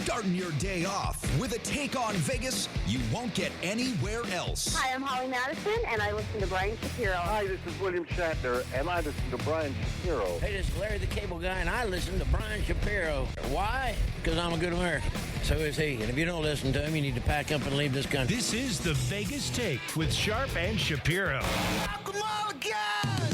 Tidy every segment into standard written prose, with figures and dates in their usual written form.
Starting your day off with a take on Vegas you won't get anywhere else. Hi, I'm Holly Madison, and I listen to Brian Shapiro. Hi, this is William Shatner, and I listen to Brian Shapiro. Hey, this is Larry the Cable Guy, and I listen to Brian Shapiro. Why? Because I'm a good American. So is he. And if you don't listen to him, you need to pack up and leave this country. This is the Vegas Take with Sharp and Shapiro. Come on, guys!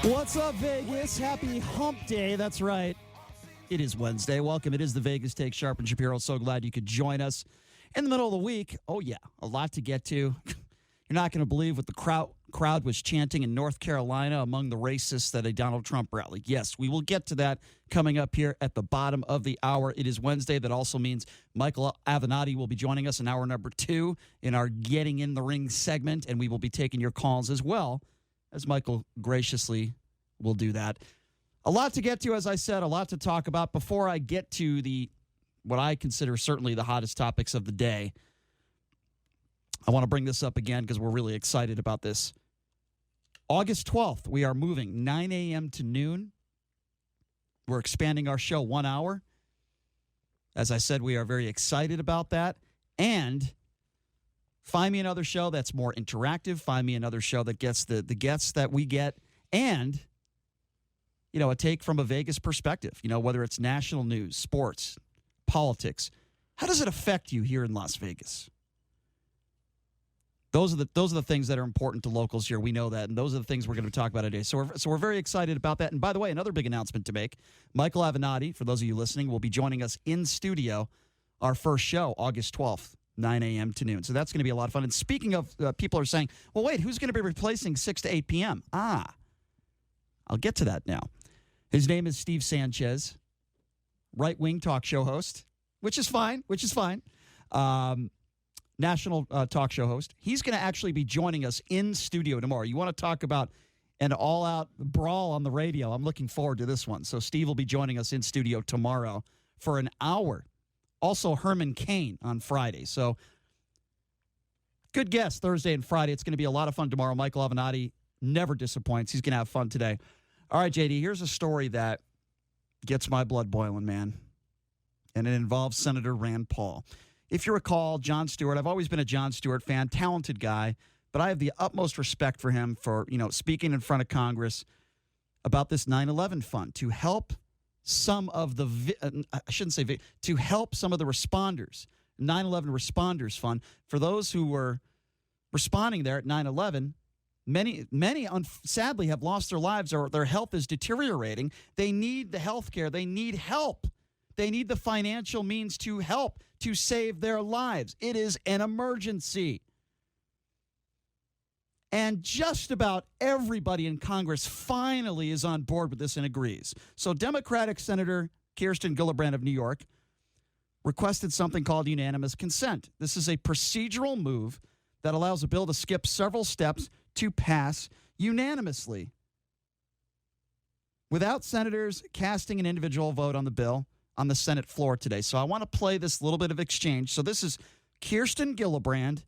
What's up, Vegas? Happy Hump Day. That's right. It is Wednesday. Welcome. It is the Vegas Take. Sharp and Shapiro. So glad you could join us in the middle of the week. Oh, yeah. A lot to get to. You're not going to believe what the crowd was chanting in North Carolina among the racists at a Donald Trump rally. Yes, we will get to that coming up here at the bottom of the hour. It is Wednesday. That also means Michael Avenatti will be joining us in hour number 2 in our Getting in the Ring segment, and we will be taking your calls as well, as Michael graciously will do that. A lot to get to, as I said, a lot to talk about. Before I get to what I consider certainly the hottest topics of the day, I want to bring this up again because we're really excited about this. August 12th, we are moving 9 a.m. to noon. We're expanding our show 1 hour. As I said, we are very excited about that. And find me another show that's more interactive. Find me another show that gets the guests that we get. And, you know, a take from a Vegas perspective, you know, whether it's national news, sports, politics. How does it affect you here in Las Vegas? Those are the things that are important to locals here. We know that, and those are the things we're going to talk about today. So we're very excited about that. And by the way, another big announcement to make. Michael Avenatti, for those of you listening, will be joining us in studio, our first show, August 12th, 9 a.m. to noon. So that's going to be a lot of fun. And speaking of, people are saying, well, wait, who's going to be replacing 6 to 8 p.m.? I'll get to that now. His name is Steve Sanchez, right-wing talk show host, which is fine. National talk show host. He's going to actually be joining us in studio tomorrow. You want to talk about an all-out brawl on the radio? I'm looking forward to this one. So Steve will be joining us in studio tomorrow for an hour. Also, Herman Cain on Friday. So good guess, Thursday and Friday. It's going to be a lot of fun tomorrow. Michael Avenatti never disappoints. He's going to have fun today. All right, JD, here's a story that gets my blood boiling, man. And it involves Senator Rand Paul. If you recall, Jon Stewart, I've always been a Jon Stewart fan, talented guy, but I have the utmost respect for him for, you know, speaking in front of Congress about this 9/11 fund to help some of the, to help some of the responders, 9/11 responders fund, for those who were responding there at 9/11. Many sadly have lost their lives or their health is deteriorating. They need the health care. They need help. They need the financial means to help to save their lives. It is an emergency. And just about everybody in Congress finally is on board with this and agrees. So Democratic Senator Kirsten Gillibrand of New York requested something called unanimous consent. This is a procedural move that allows a bill to skip several steps to pass unanimously without senators casting an individual vote on the bill on the Senate floor today. So I want to play this little bit of exchange. So this is Kirsten Gillibrand,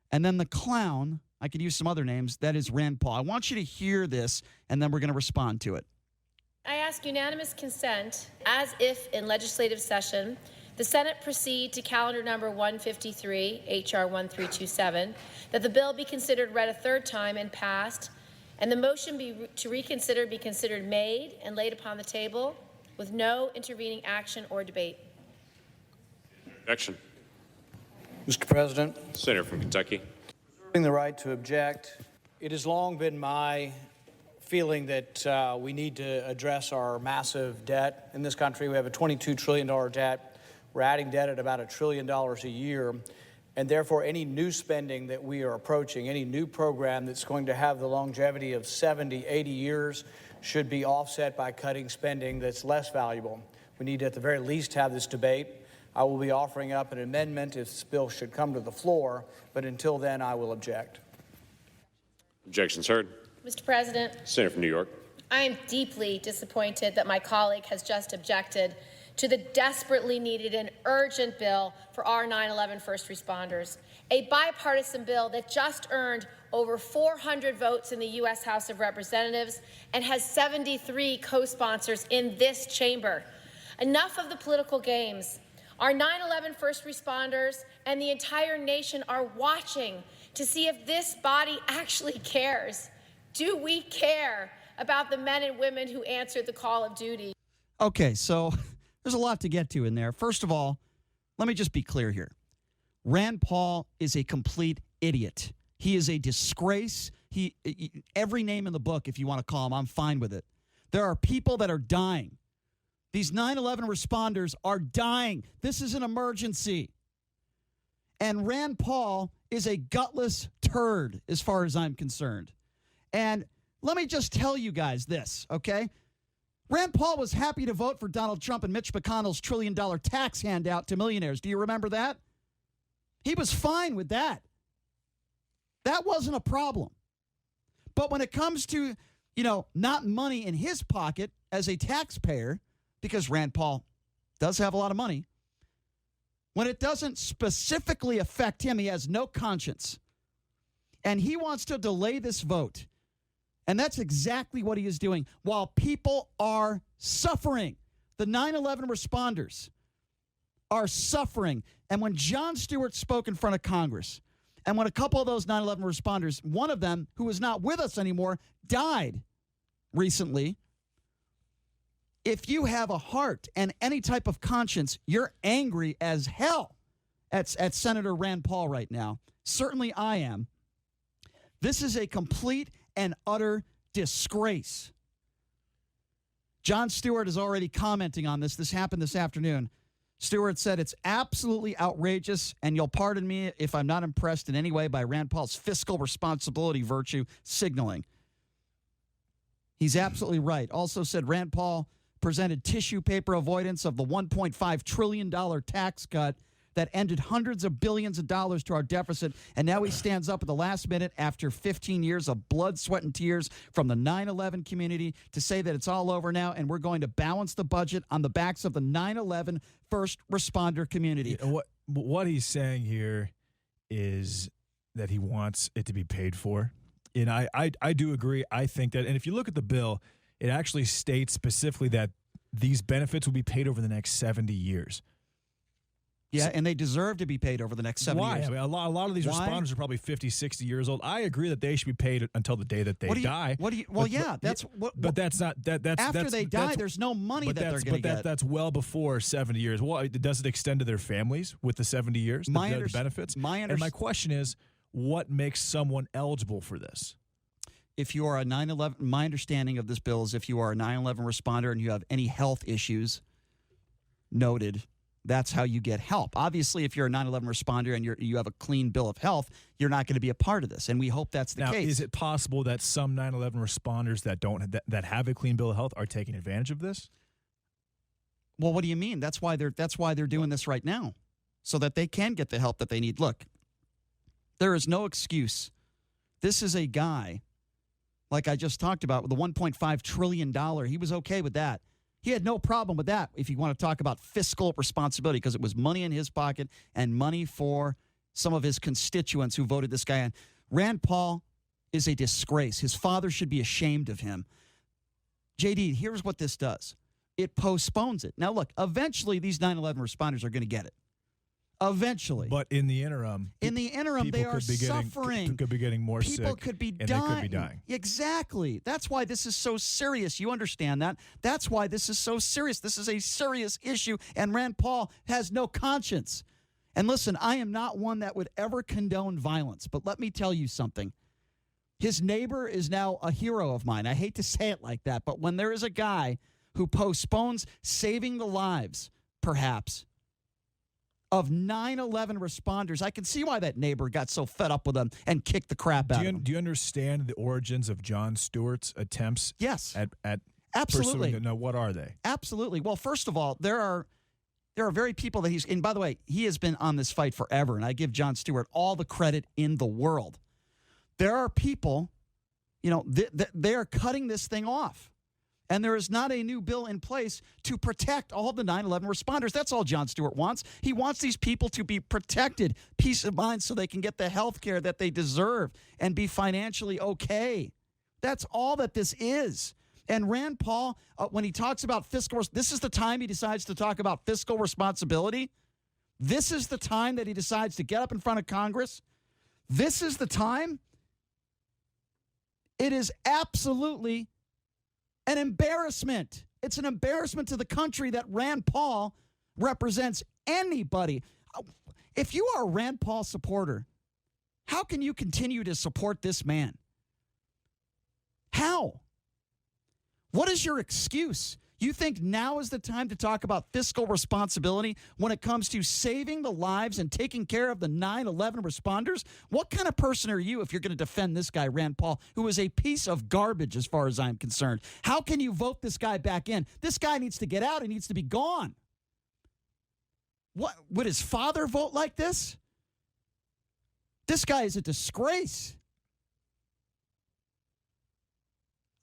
and then the clown, I could use some other names, that is Rand Paul. I want you to hear this, and then we're going to respond to it. I ask unanimous consent, as if in legislative session, the Senate proceed to calendar number 153, H.R. 1327, that the bill be considered read a third time and passed, and the motion to reconsider be considered made and laid upon the table with no intervening action or debate. Objection. Mr. President. Senator from Kentucky. Reserving the right to object, it has long been my feeling that we need to address our massive debt in this country. We have a $22 trillion debt. We're adding debt at about $1 trillion a year. And therefore, any new spending that we are approaching, any new program that's going to have the longevity of 70, 80 years, should be offset by cutting spending that's less valuable. We need to, at the very least, have this debate. I will be offering up an amendment if this bill should come to the floor, but until then, I will object. Objections heard. Mr. President. Senator from New York. I am deeply disappointed that my colleague has just objected to the desperately needed and urgent bill for our 9/11 first responders. a bipartisan bill that just earned over 400 votes in the U.S. House of Representatives and has 73 co-sponsors in this chamber. Enough of the political games. Our 9/11 first responders and the entire nation are watching to see if this body actually cares. Do we care about the men and women who answered the call of duty? Okay, so there's a lot to get to in there. First of all, let me just be clear here. Rand Paul is a complete idiot. He is a disgrace. Every name in the book, if you want to call him, I'm fine with it. There are people that are dying. These 9/11 responders are dying. This is an emergency. And Rand Paul is a gutless turd as far as I'm concerned. And let me just tell you guys this, okay? Rand Paul was happy to vote for Donald Trump and Mitch McConnell's $1 trillion tax handout to millionaires. Do you remember that? He was fine with that. That wasn't a problem. But when it comes to, not money in his pocket as a taxpayer, because Rand Paul does have a lot of money, when it doesn't specifically affect him, he has no conscience. And he wants to delay this vote. And that's exactly what he is doing while people are suffering. The 9/11 responders are suffering. And when Jon Stewart spoke in front of Congress, and when a couple of those 9/11 responders, one of them, who is not with us anymore, died recently, if you have a heart and any type of conscience, you're angry as hell at Senator Rand Paul right now. Certainly I am. This is a complete and utter disgrace. Jon Stewart is already commenting on this. This happened this afternoon. Stewart said it's absolutely outrageous, and you'll pardon me if I'm not impressed in any way by Rand Paul's fiscal responsibility virtue signaling. He's absolutely right. Also said Rand Paul presented tissue paper avoidance of the $1.5 trillion tax cut that ended hundreds of billions of dollars to our deficit, and now he stands up at the last minute after 15 years of blood, sweat, and tears from the 9/11 community to say that it's all over now, and we're going to balance the budget on the backs of the 9/11 first responder community. What he's saying here is that he wants it to be paid for. And I do agree. I think that, and if you look at the bill, it actually states specifically that these benefits will be paid over the next 70 years. Yeah, and they deserve to be paid over the next 70 years. I mean, a lot of these responders are probably 50, 60 years old. I agree that they should be paid until the day that they die. But that's not that. That's after they die. There's no money that they're going to get. But that's well before 70 years. Well, does it extend to their families with the 70 years? The benefits. And my question is, what makes someone eligible for this? If you are a 9/11, my understanding of this bill is if you are a 9/11 responder and you have any health issues noted, that's how you get help. Obviously, if you're a 9/11 responder and you have a clean bill of health, you're not going to be a part of this, and we hope that's the case. Now, is it possible that some 9/11 responders that have a clean bill of health are taking advantage of this? Well, what do you mean? That's why they're doing this right now, so that they can get the help that they need. Look, there is no excuse. This is a guy, like I just talked about, with the $1.5 trillion. He was okay with that. He had no problem with that if you want to talk about fiscal responsibility, because it was money in his pocket and money for some of his constituents who voted this guy in. Rand Paul is a disgrace. His father should be ashamed of him. JD, here's what this does. It postpones it. Now, look, eventually these 9/11 responders are going to get it. Eventually. But in the interim, they are suffering. Could be getting more people sick. Could be and dying. They could be dying. Exactly. That's why this is so serious. You understand that? That's why this is so serious. This is a serious issue, and Rand Paul has no conscience. And listen, I am not one that would ever condone violence, but let me tell you something. His neighbor is now a hero of mine. I hate to say it like that, but when there is a guy who postpones saving the lives, perhaps, of 9/11 responders, I can see why that neighbor got so fed up with them and kicked the crap out of them. Do you understand the origins of Jon Stewart's attempts? Yes. At absolutely. Pursuing, no, what are they? Absolutely. Well, first of all, there are very people that and by the way, he has been on this fight forever, and I give Jon Stewart all the credit in the world. There are people, they are cutting this thing off. And there is not a new bill in place to protect all the 9/11 responders. That's all Jon Stewart wants. He wants these people to be protected, peace of mind, so they can get the health care that they deserve and be financially okay. That's all that this is. And Rand Paul, when he talks about fiscal, this is the time he decides to talk about fiscal responsibility. This is the time that he decides to get up in front of Congress. This is the time. It is absolutely an embarrassment. It's an embarrassment to the country that Rand Paul represents anybody. If you are a Rand Paul supporter, how can you continue to support this man? How? What is your excuse? You think now is the time to talk about fiscal responsibility when it comes to saving the lives and taking care of the 9/11 responders? What kind of person are you if you're going to defend this guy, Rand Paul, who is a piece of garbage as far as I'm concerned? How can you vote this guy back in? This guy needs to get out. He needs to be gone. What, would his father vote like this? This guy is a disgrace.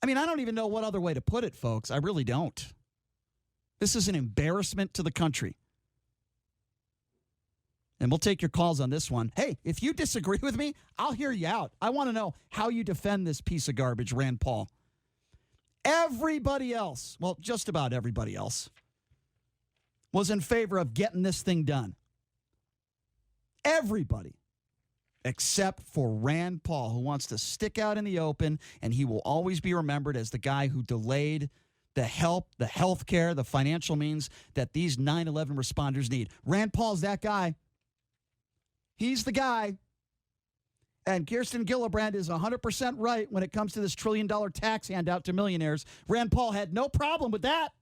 I mean, I don't even know what other way to put it, folks. I really don't. This is an embarrassment to the country. And we'll take your calls on this one. Hey, if you disagree with me, I'll hear you out. I want to know how you defend this piece of garbage, Rand Paul. Everybody else, well, just about everybody else, was in favor of getting this thing done. Everybody. Except for Rand Paul, who wants to stick out in the open, and he will always be remembered as the guy who delayed the help, the health care, the financial means that these 9/11 responders need. Rand Paul's that guy. He's the guy. And Kirsten Gillibrand is 100% right when it comes to this $1 trillion tax handout to millionaires. Rand Paul had no problem with that.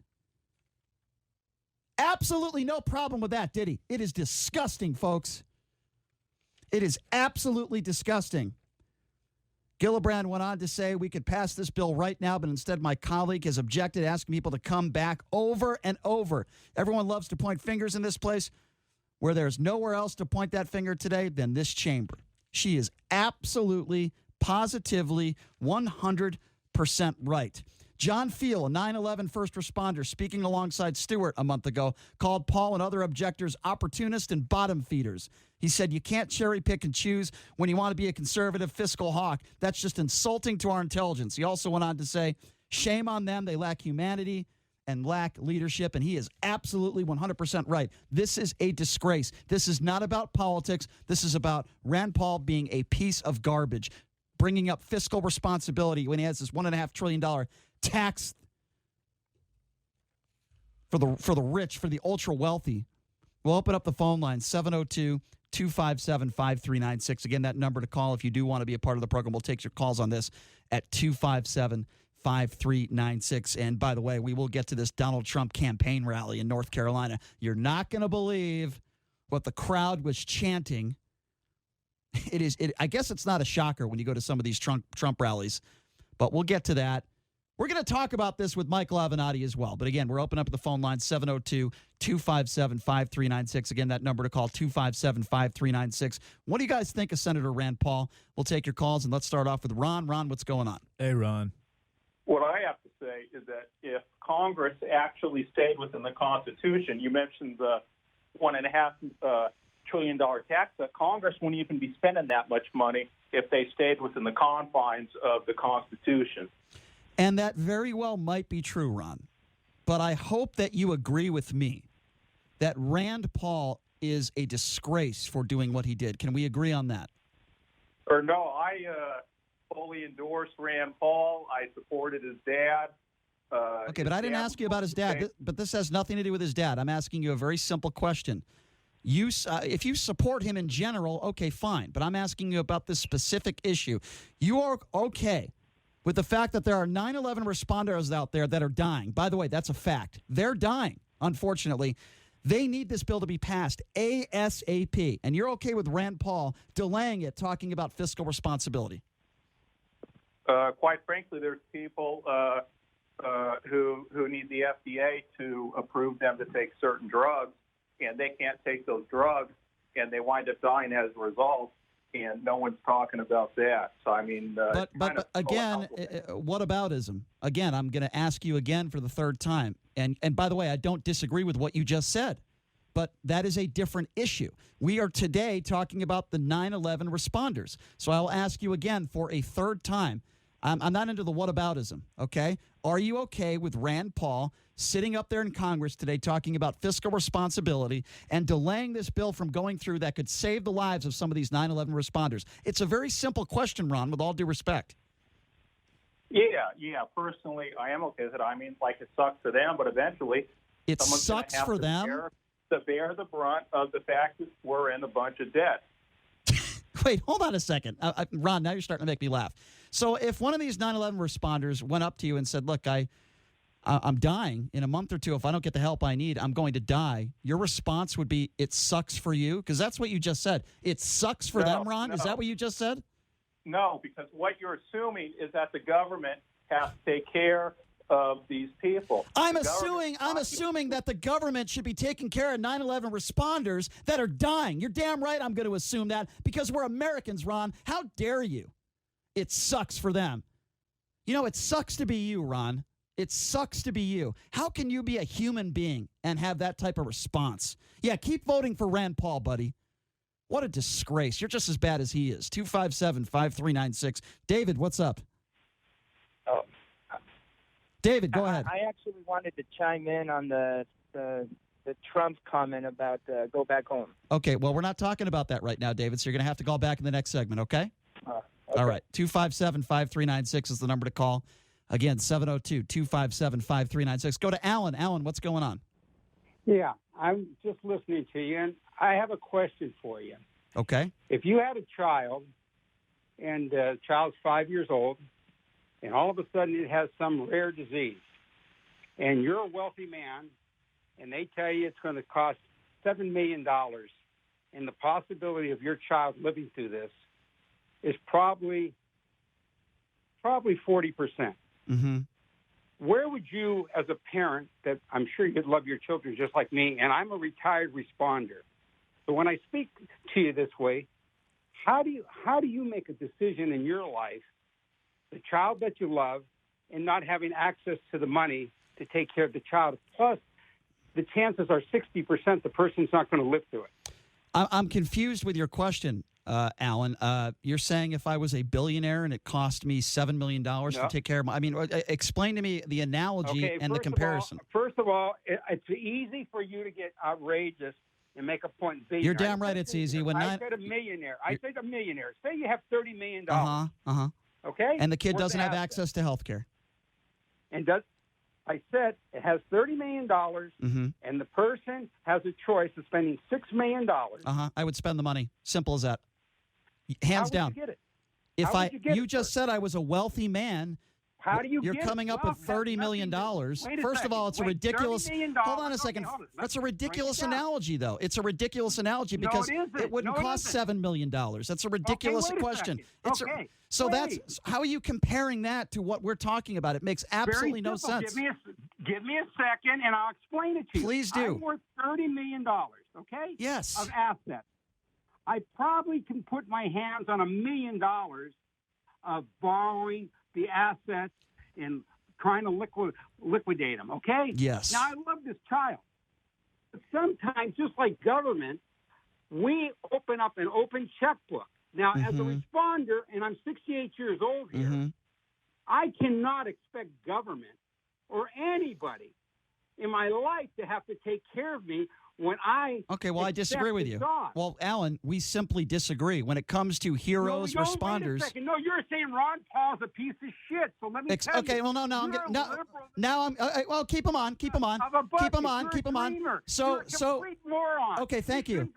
Absolutely no problem with that, did he? It is disgusting, folks. It is absolutely disgusting. Gillibrand went on to say we could pass this bill right now, but instead my colleague has objected, asking people to come back over and over. Everyone loves to point fingers in this place. Where there's nowhere else to point that finger today than this chamber. She is absolutely, positively, 100% right. John Field, a 9/11 first responder, speaking alongside Stewart a month ago, called Paul and other objectors opportunists and bottom feeders. He said, you can't cherry pick and choose when you want to be a conservative fiscal hawk. That's just insulting to our intelligence. He also went on to say, shame on them. They lack humanity and lack leadership. And he is absolutely 100% right. This is a disgrace. This is not about politics. This is about Rand Paul being a piece of garbage, bringing up fiscal responsibility when he has this $1.5 trillion tax for the rich, for the ultra wealthy. We'll open up the phone line, 702-257-5396. Again, that number to call if you do want to be a part of the program. We'll take your calls on this at 257-5396. And by the way, we will get to this Donald Trump campaign rally in North Carolina. You're not going to believe what the crowd was chanting. I guess it's not a shocker when you go to some of these Trump rallies, but we'll get to that. We're going to talk about this with Michael Avenatti as well. But again, we're opening up the phone line, 702-257-5396. Again, that number to call, 257-5396. What do you guys think of Senator Rand Paul? We'll take your calls, and let's start off with Ron. Ron, what's going on? Hey, Ron. What I have to say is that if Congress actually stayed within the Constitution, you mentioned the $1.5 trillion tax, that Congress wouldn't even be spending that much money if they stayed within the confines of the Constitution. And that very well might be true, Ron. But I hope that you agree with me that Rand Paul is a disgrace for doing what he did. Can we agree on that? Or no, I fully endorsed Rand Paul. I supported his dad. Okay, but I didn't ask you about his dad. But this has nothing to do with his dad. I'm asking you a very simple question. If you support him in general, okay, fine. But I'm asking you about this specific issue. You are okay with the fact that there are 9/11 responders out there that are dying. By the way, that's a fact. They're dying, unfortunately. They need this bill to be passed ASAP. And you're okay with Rand Paul delaying it, talking about fiscal responsibility? Quite frankly, there's people who need the FDA to approve them to take certain drugs, and they can't take those drugs, and they wind up dying as a result. and no one's talking about that. So, I mean, but again, whataboutism? Again, I'm going to ask you again for the third time. And by the way, I don't disagree with what you just said, but that is a different issue. We are today talking about the 9/11 responders. So I'll ask you again for a third time. I'm not into the whataboutism, okay? Are you okay with Rand Paul sitting up there in Congress today talking about fiscal responsibility and delaying this bill from going through that could save the lives of some of these 9/11 responders? It's a very simple question, Ron, with all due respect. Yeah. Personally, I am okay with it. I mean, like, it sucks for them, but eventually it someone's sucks have for to them bear the brunt of the fact that we're in a bunch of debt. Wait, hold on a second. Ron, now you're starting to make me laugh. So if one of these 9/11 responders went up to you and said, look, I'm dying in a month or two. If I don't get the help I need, I'm going to die. Your response would be, it sucks for you? Because that's what you just said. It sucks for them, Ron? No. Is that what you just said? No, because what you're assuming is that the government has to take care of these people. I'm assuming that the government should be taking care of 9/11 responders that are dying. You're damn right I'm going to assume that because we're Americans, Ron. How dare you? It sucks for them. You know, it sucks to be you, Ron. It sucks to be you. How can you be a human being and have that type of response? Yeah, keep voting for Rand Paul, buddy. What a disgrace. You're just as bad as he is. 257-5396. David, what's up? Oh. David, go ahead. I actually wanted to chime in on the Trump comment about go back home. Okay, well, we're not talking about that right now, David, so you're going to have to call back in the next segment, okay? Okay. All right. 257-5396 is the number to call. Again, 702-257-5396. Go to Alan. Alan, what's going on? Yeah, I'm just listening to you, and I have a question for you. Okay. If you had a child, and the child's 5 years old, and all of a sudden it has some rare disease, and you're a wealthy man, and they tell you it's going to cost $7 million, and the possibility of your child living through this is probably 40%. Mm-hmm. Where would you, as a parent, that I'm sure you'd love your children just like me, and I'm a retired responder. So when I speak to you this way, how do you make a decision in your life, the child that you love, and not having access to the money to take care of the child? Plus, the chances are 60% the person's not going to live through it. I'm confused with your question, Alan. You're saying if I was a billionaire and it cost me $7 million to take care of my... I mean, explain to me the analogy and the comparison. First of all, it's easy for you to get outrageous and make a point. You're damn right it's easy. I said a millionaire. Say you have $30 million. Uh-huh. Okay? And the kid doesn't have access to health care. I said it has $30 million, and the person has a choice of spending $6 million. I would spend the money. Simple as that. Hands down. How would you get it? You just said I was a wealthy man. How do you You're get coming up with $30 million. First of all, it's a ridiculous... Hold on a second. That's a ridiculous analogy, though. It's a ridiculous analogy because it wouldn't cost $7 million. That's a ridiculous question. So that's... How are you comparing that to what we're talking about? It makes absolutely no sense. Give me a second, and I'll explain it to you. Please do. I'm worth $30 million, okay? Yes. Of assets. I probably can put my hands on $1 million of borrowing the assets and trying to liquidate them, okay? Yes. Now, I love this child. But sometimes, just like government, we open up an open checkbook. Now, as a responder, and I'm 68 years old here, I cannot expect government or anybody in my life to have to take care of me when I... Okay, well, I disagree with you. Well, Alan, we simply disagree. When it comes to heroes, responders... Wait a second. No, you're saying Ron Paul's a piece of shit, so let me tell you. Okay, well, well, keep him on. Keep him on. So, you're a complete moron. Okay, thank you.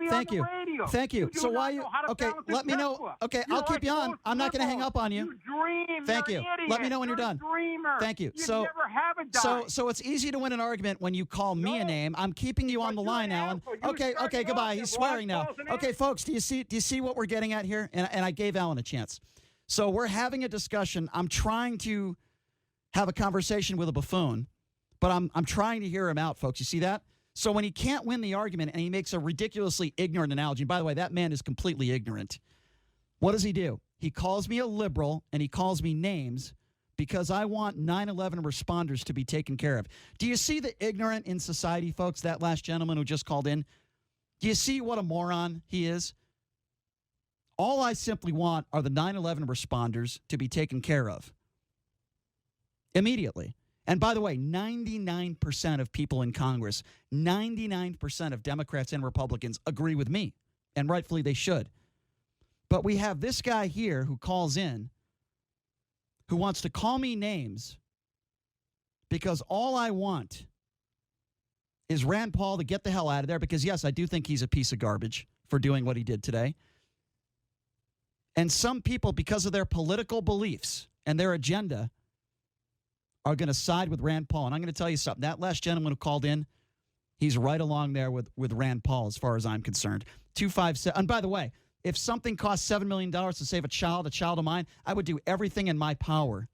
Thank you. So why you... Okay, let me know. Okay, I'll keep you on. I'm not going to hang up on you. Thank you. Let me know when you're done. Thank you. So it's easy to win an argument when you call me a name. I'm keeping you on the line, Alan. Okay, goodbye. He's swearing now. Okay, folks, do you see what we're getting at here? And I gave Alan a chance. So we're having a discussion. I'm trying to have a conversation with a buffoon, but I'm trying to hear him out, folks. You see that? So when he can't win the argument and he makes a ridiculously ignorant analogy, and by the way, that man is completely ignorant. What does he do? He calls me a liberal and he calls me names because I want 9/11 responders to be taken care of. Do you see the ignorant in society, folks, that last gentleman who just called in? Do you see what a moron he is? All I simply want are the 9/11 responders to be taken care of immediately. And by the way, 99% of people in Congress, 99% of Democrats and Republicans agree with me, and rightfully they should. But we have this guy here who calls in, who wants to call me names because all I want is Rand Paul to get the hell out of there because, yes, I do think he's a piece of garbage for doing what he did today. And some people, because of their political beliefs and their agenda, are going to side with Rand Paul. And I'm going to tell you something. That last gentleman who called in, he's right along there with Rand Paul as far as I'm concerned. 257. And by the way, if something costs $7 million to save a child of mine, I would do everything in my power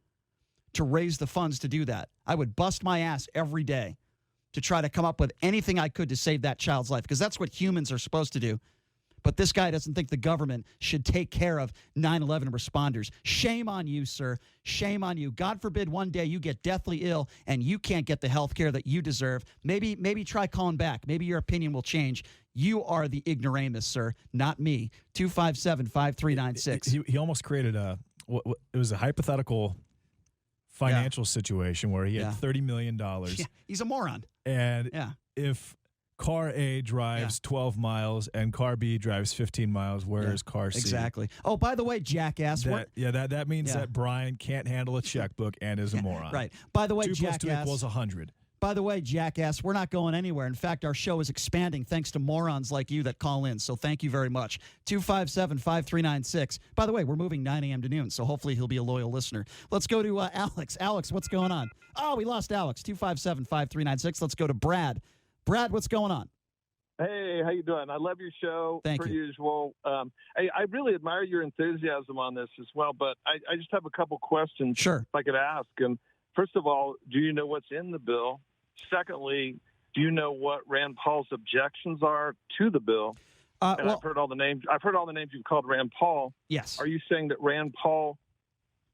to raise the funds to do that. I would bust my ass every day to try to come up with anything I could to save that child's life, because that's what humans are supposed to do. But this guy doesn't think the government should take care of 9/11 responders. Shame on you, sir. Shame on you. God forbid one day you get deathly ill and you can't get the health care that you deserve. Maybe try calling back. Maybe your opinion will change. You are the ignoramus, sir, not me. 257-5396. He almost created it was a hypothetical financial situation where he had $30 million. Yeah, he's a moron. And if car A drives 12 miles and car B drives 15 miles, where is car C? Exactly. Oh, by the way, jackass. That means that Brian can't handle a checkbook and is a moron. Right. By the way, 2 jackass. 2 equals 100. By the way, jackass, we're not going anywhere. In fact, our show is expanding thanks to morons like you that call in. So thank you very much. 257-5396. By the way, we're moving 9 a.m. to noon, so hopefully he'll be a loyal listener. Let's go to Alex. Alex, what's going on? Oh, we lost Alex. 257-5396. Let's go to Brad. Brad, what's going on? Hey, how you doing? I love your show, Thank per you. usual. Hey, I really admire your enthusiasm on this as well, but I just have a couple questions if I could ask. And first of all, do you know what's in the bill? Secondly, do you know what Rand Paul's objections are to the bill? I've heard all the names. I've heard all the names you've called Rand Paul. Yes. Are you saying that Rand Paul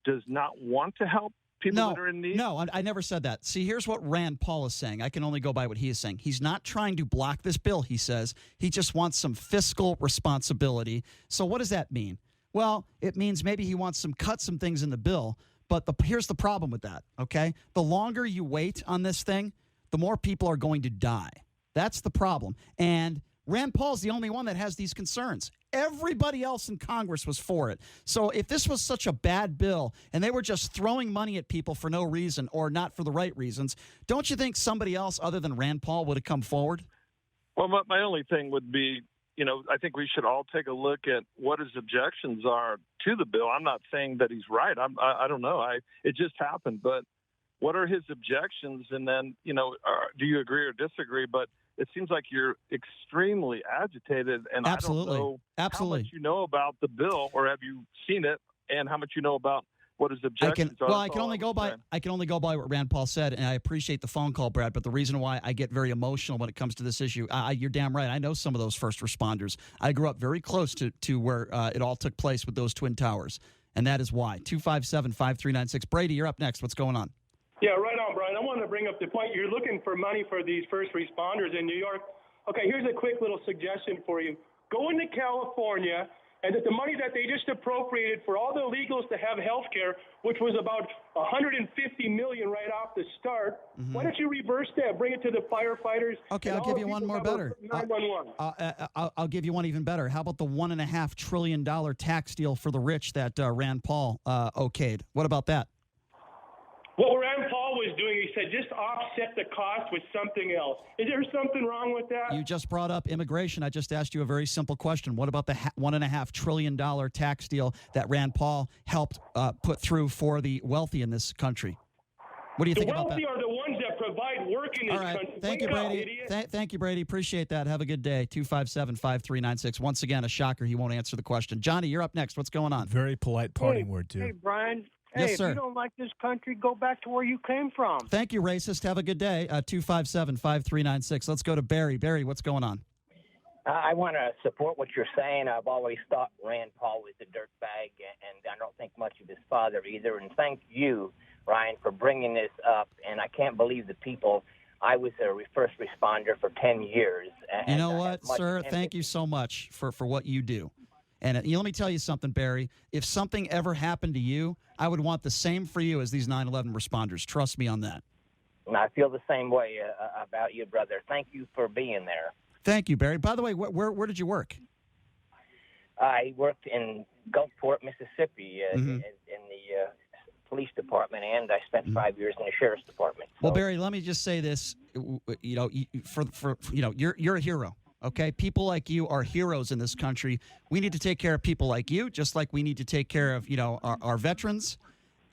does not want to help people that are in need? No, I never said that. See, here's what Rand Paul is saying. I can only go by what he is saying. He's not trying to block this bill, he says. He just wants some fiscal responsibility. So what does that mean? Well, it means maybe he wants cut some things in the bill. But here's the problem with that, okay? The longer you wait on this thing, the more people are going to die. That's the problem. And Rand Paul's the only one that has these concerns. Everybody else in Congress was for it. So if this was such a bad bill and they were just throwing money at people for no reason or not for the right reasons, don't you think somebody else other than Rand Paul would have come forward? Well, my only thing would be, I think we should all take a look at what his objections are to the bill. I'm not saying that he's right. I don't know. It just happened. But what are his objections? And then, do you agree or disagree? But it seems like you're extremely agitated, and Absolutely. I don't know Absolutely. how much you know about the bill, or have you seen it, and how much you know about what his objections are. Well, I can only go by what Rand Paul said, and I appreciate the phone call, Brad. But the reason why I get very emotional when it comes to this issue, you're damn right. I know some of those first responders. I grew up very close to where it all took place with those Twin Towers, and that is why. 257-5396. Brady, you're up next. What's going on? Yeah, right on, Brian. I want to bring up the point. You're looking for money for these first responders in New York. Okay, here's a quick little suggestion for you. Go into California, and that the money that they just appropriated for all the illegals to have health care, which was about $150 million right off the start, why don't you reverse that, bring it to the firefighters? Okay, I'll give you one more better. 911. I'll give you one even better. How about the $1.5 trillion tax deal for the rich that Rand Paul okayed? What about that? What Rand Paul was doing, he said, just offset the cost with something else. Is there something wrong with that? You just brought up immigration. I just asked you a very simple question. What about the $1.5 trillion tax deal that Rand Paul helped put through for the wealthy in this country? What do you think about that? The wealthy are the ones that provide work in this country. Thank you, Brady. Thank you, Brady. Appreciate that. Have a good day. 257-5396. Once again, a shocker. He won't answer the question. Johnny, you're up next. What's going on? Very polite parting word, too. Hey, Brian. Yes, Hey, sir. if you don't like this country, go back to where you came from. Thank you, racist. Have a good day. 257-5396. Let's go to Barry. Barry, what's going on? I want to support what you're saying. I've always thought Rand Paul was a dirtbag, and I don't think much of his father either. And thank you, Ryan, for bringing this up. And I can't believe the people. I was a first responder for 10 years. And you know what, sir? Thank you so much for what you do. And let me tell you something, Barry. If something ever happened to you, I would want the same for you as these 9/11 responders. Trust me on that. And I feel the same way about you, brother. Thank you for being there. Thank you, Barry. By the way, where did you work? I worked in Gulfport, Mississippi, in the police department, and I spent 5 years in the sheriff's department. Well, Barry, let me just say this. You're a hero. Okay, people like you are heroes in this country. We need to take care of people like you, just like we need to take care of our veterans.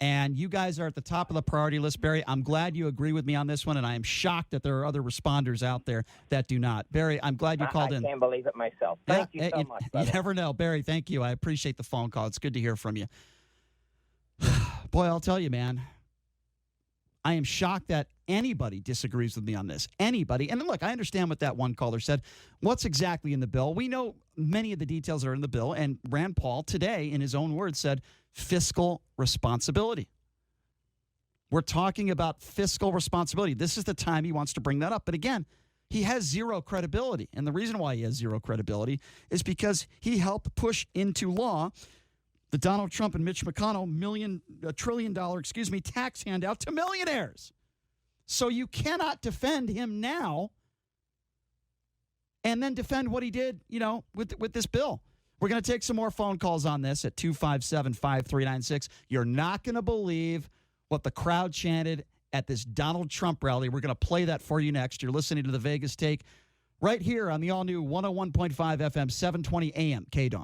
And you guys are at the top of the priority list, Barry. I'm glad you agree with me on this one, and I am shocked that there are other responders out there that do not. Barry, I'm glad you called in. I can't believe it myself. Thank you so much, brother. You never know. Barry, thank you. I appreciate the phone call. It's good to hear from you. Boy, I'll tell you, man, I am shocked that anybody disagrees with me on this. Anybody. And look, I understand what that one caller said. What's exactly in the bill? We know many of the details are in the bill, and Rand Paul today, in his own words, said fiscal responsibility. We're talking about fiscal responsibility. This is the time he wants to bring that up. But again, he has zero credibility. And the reason why he has zero credibility is because he helped push into law the Donald Trump and Mitch McConnell $1 trillion tax handout to millionaires. So you cannot defend him now and then defend what he did, with this bill. We're going to take some more phone calls on this at 257-5396. You're not going to believe what the crowd chanted at this Donald Trump rally. We're going to play that for you next. You're listening to the Vegas Take right here on the all-new 101.5 FM, 720 AM KDWN.